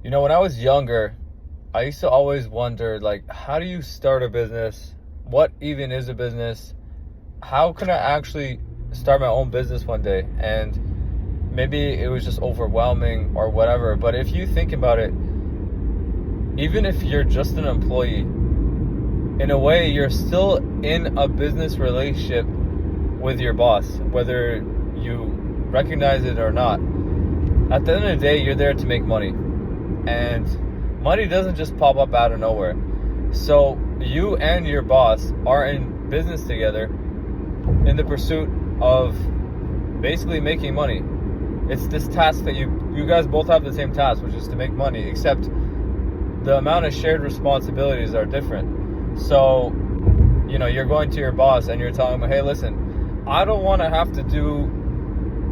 When I was younger, I used to always wonder, like, how do you start a business? What even is a business? How can I actually start my own business one day? And maybe it was just overwhelming or whatever. But if you think about it, even if you're just an employee, in a way, you're still in a business relationship with your boss, whether you recognize it or not. At the end of the day, you're there to make money. And money doesn't just pop up out of nowhere. So you and your boss are in business together in the pursuit of basically making money. It's this task that you guys both have the same task, which is to make money, except the amount of shared responsibilities are different. So, you're going to your boss and you're telling him, hey, listen, I don't want to have to do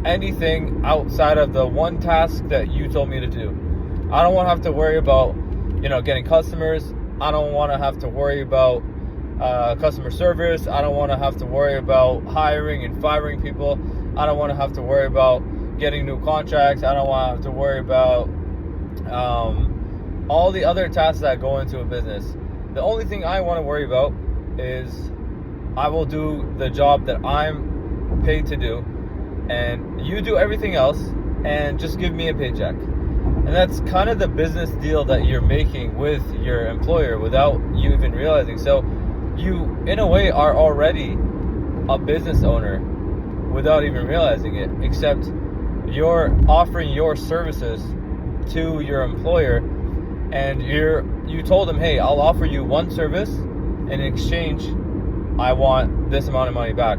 anything outside of the one task that you told me to do. I don't want to have to worry about, getting customers. I don't want to have to worry about customer service. I don't want to have to worry about hiring and firing people. I don't want to have to worry about getting new contracts. I don't want to have to worry about all the other tasks that go into a business. The only thing I want to worry about is I will do the job that I'm paid to do, and you do everything else and just give me a paycheck. And that's kind of the business deal that you're making with your employer without you even realizing. So you, in a way, are already a business owner without even realizing it, except you're offering your services to your employer, and you told them, hey, I'll offer you one service, and in exchange, I want this amount of money back.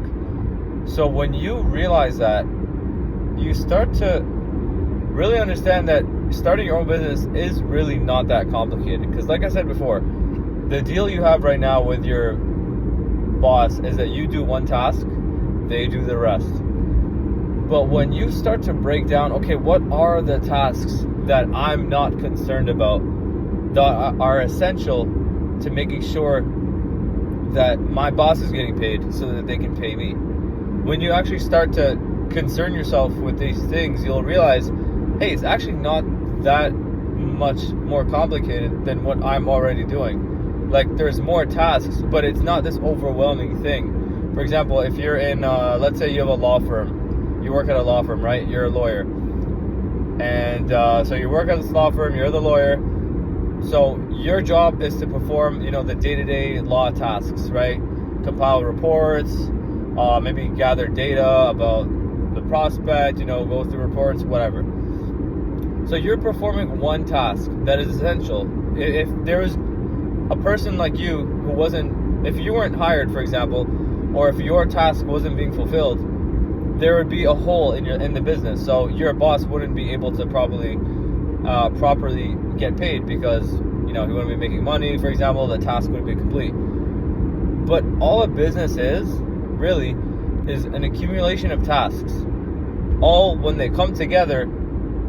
So when you realize that, you start to really understand that starting your own business is really not that complicated. Because like I said before, the deal you have right now with your boss is that you do one task, they do the rest. But when you start to break down, okay, what are the tasks that I'm not concerned about that are essential to making sure that my boss is getting paid so that they can pay me? When you actually start to concern yourself with these things, you'll realize, hey, it's actually not that much more complicated than what I'm already doing. Like, there's more tasks, but it's not this overwhelming thing. For example, if you're in, let's say you have a law firm, you work at a law firm, right? You're a lawyer. And so you work at this law firm, you're the lawyer. So your job is to perform, the day-to-day law tasks, right? Compile reports, maybe gather data about the prospect, go through reports, whatever. So you're performing one task that is essential. If there was a person like you who wasn't, if you weren't hired, for example, or if your task wasn't being fulfilled, there would be a hole in the business. So your boss wouldn't be able to properly get paid because he wouldn't be making money. For example, the task wouldn't be complete. But all a business is really is an accumulation of tasks. All, when they come together,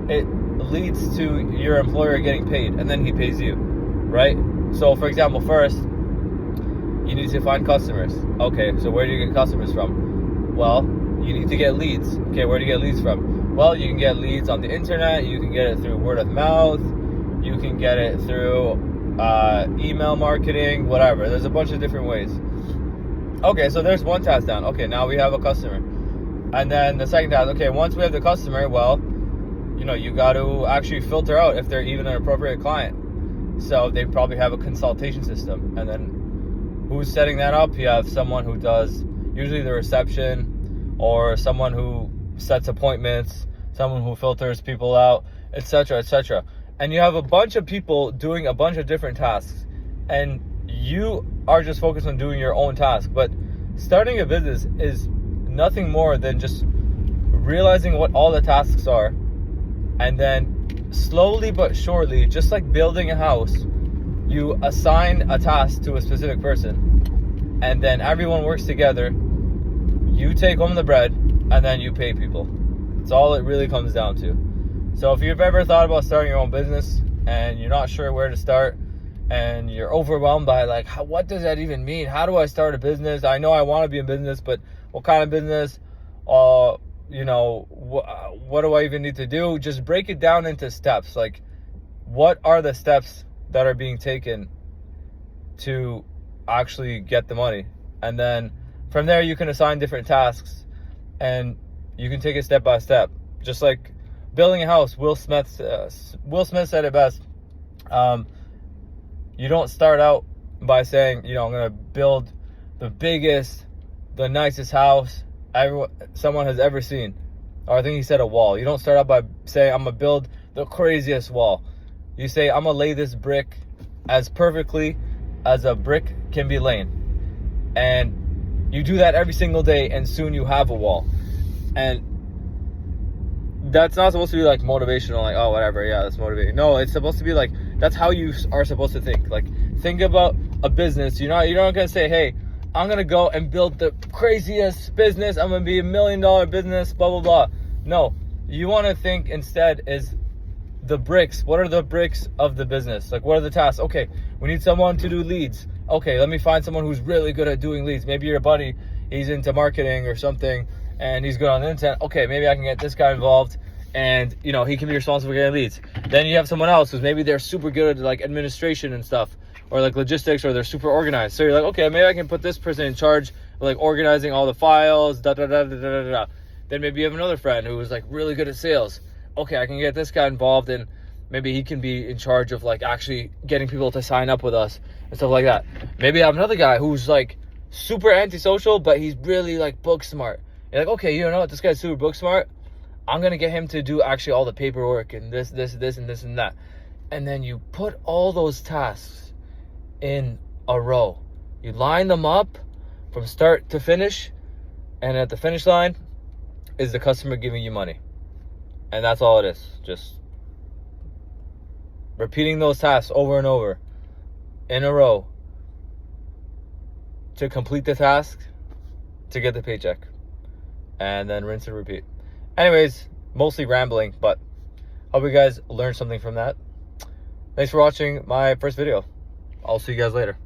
it leads to your employer getting paid, and then he pays you, right? So for example, first you need to find customers. Okay, so where do you get customers from? Well, you need to get leads. Okay, where do you get leads from? Well, you can get leads on the internet, you can get it through word of mouth, you can get it through email marketing, whatever. There's a bunch of different ways. Okay, so there's one task down. Okay, now we have a customer. And then the second task, okay, once we have the customer, well, you got to actually filter out if they're even an appropriate client. So they probably have a consultation system. And then who's setting that up? You have someone who does usually the reception, or someone who sets appointments, someone who filters people out, etc., etc. And you have a bunch of people doing a bunch of different tasks. And you are just focused on doing your own task. But starting a business is nothing more than just realizing what all the tasks are, and then slowly but surely, just like building a house, you assign a task to a specific person, and then everyone works together. You take home the bread, and then you pay people. That's all it really comes down to. So if you've ever thought about starting your own business and you're not sure where to start, and you're overwhelmed by what does that even mean? How do I start a business? I know I want to be in business, but what kind of business? What do I even need to do? Just break it down into steps. Like, what are the steps that are being taken to actually get the money? And then from there, you can assign different tasks and you can take it step by step. Just like building a house, Will Smith said it best. You don't start out by saying, I'm going to build the biggest, the nicest house someone has ever seen. Or I think he said a wall. You don't start out by saying, I'm going to build the craziest wall. You say, I'm going to lay this brick as perfectly as a brick can be laid. And you do that every single day, and soon you have a wall. And that's not supposed to be like motivational, like, oh, whatever, yeah, that's motivating. No, it's supposed to be like, that's how you are supposed to think. Like, think about a business. You're not gonna say, hey, I'm gonna go and build the craziest business. I'm gonna be $1 million business, blah, blah, blah. No, you want to think instead is the bricks. What are the bricks of the business? Like, what are the tasks? Okay, we need someone to do leads. Okay, let me find someone who's really good at doing leads. Maybe your buddy, he's into marketing or something, and he's good on the internet. Okay, maybe I can get this guy involved, and he can be responsible for getting leads. Then you have someone else who's maybe they're super good at like administration and stuff, or like logistics, or they're super organized. So you're like, okay, maybe I can put this person in charge of like organizing all the files, da da da da da da da. Then maybe you have another friend who is like really good at sales. Okay, I can get this guy involved, and maybe he can be in charge of like actually getting people to sign up with us and stuff like that. Maybe I have another guy who's like super antisocial, but he's really like book smart. You're like, okay, you know what? This guy's super book smart. I'm going to get him to do actually all the paperwork and this, and this, and that. And then you put all those tasks in a row. You line them up from start to finish. And at the finish line is the customer giving you money. And that's all it is. Just repeating those tasks over and over in a row to complete the task to get the paycheck. And then rinse and repeat. Anyways, mostly rambling, but hope you guys learned something from that. Thanks for watching my first video. I'll see you guys later.